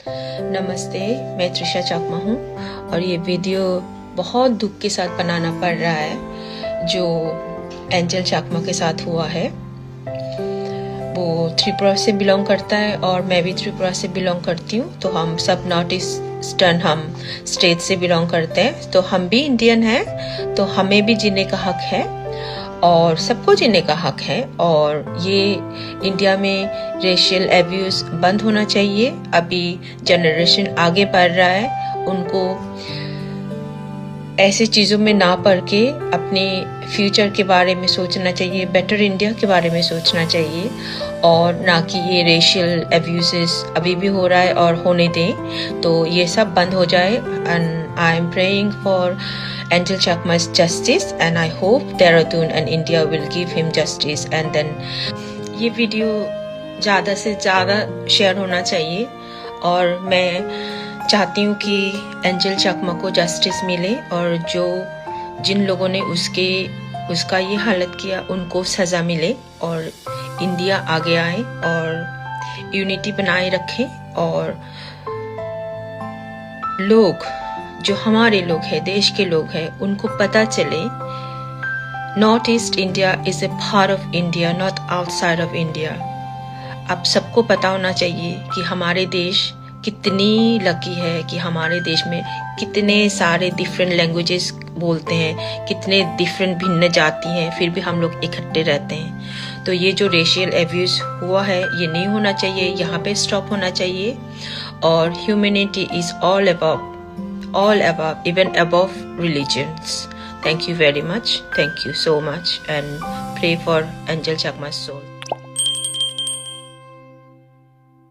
नमस्ते, मैं त्रिशा चाकमा हूँ और ये वीडियो बहुत दुख के साथ बनाना पड़ रहा है जो एंजल चाकमा के साथ हुआ है। वो त्रिपुरा से बिलोंग करता है और मैं भी त्रिपुरा से बिलोंग करती हूँ, तो हम सब नॉर्थ ईस्टर्न हम स्टेट से बिलोंग करते हैं, तो हम भी इंडियन हैं, तो हमें भी जीने का हक है और सबको जीने का हक है। और ये इंडिया में रेशियल एब्यूज बंद होना चाहिए। अभी जनरेशन आगे बढ़ रहा है, उनको ऐसे चीज़ों में ना पड़ के अपने फ्यूचर के बारे में सोचना चाहिए, बेटर इंडिया के बारे में सोचना चाहिए और ना कि ये रेशियल एब्यूजेस अभी भी हो रहा है और होने दें, तो ये सब बंद हो जाए। And I am praying for Angel Chakma's justice and I hope Dehradun and India will give him justice and then ये वीडियो ज़्यादा से ज़्यादा शेयर होना चाहिए और मैं चाहती हूँ कि एंजल चकमा को जस्टिस मिले और जिन लोगों ने उसका ये हालत किया उनको सज़ा मिले और इंडिया आगे आए और यूनिटी बनाए रखें और लोग जो हमारे लोग हैं, देश के लोग हैं, उनको पता चले north east India is a part of India, not outside of India. अब सबको पता होना चाहिए कि हमारे देश कितनी लकी है कि हमारे देश में कितने सारे डिफरेंट लैंग्वेजेस बोलते हैं, कितने डिफरेंट भिन्न जाति हैं, फिर भी हम लोग इकट्ठे रहते हैं। तो ये जो रेशियल एब्यूज हुआ है ये नहीं होना चाहिए, यहाँ पे स्टॉप होना चाहिए। और humanity is all above, even above religions. Thank you very much. Thank you so much and pray for Angel Chakma's soul.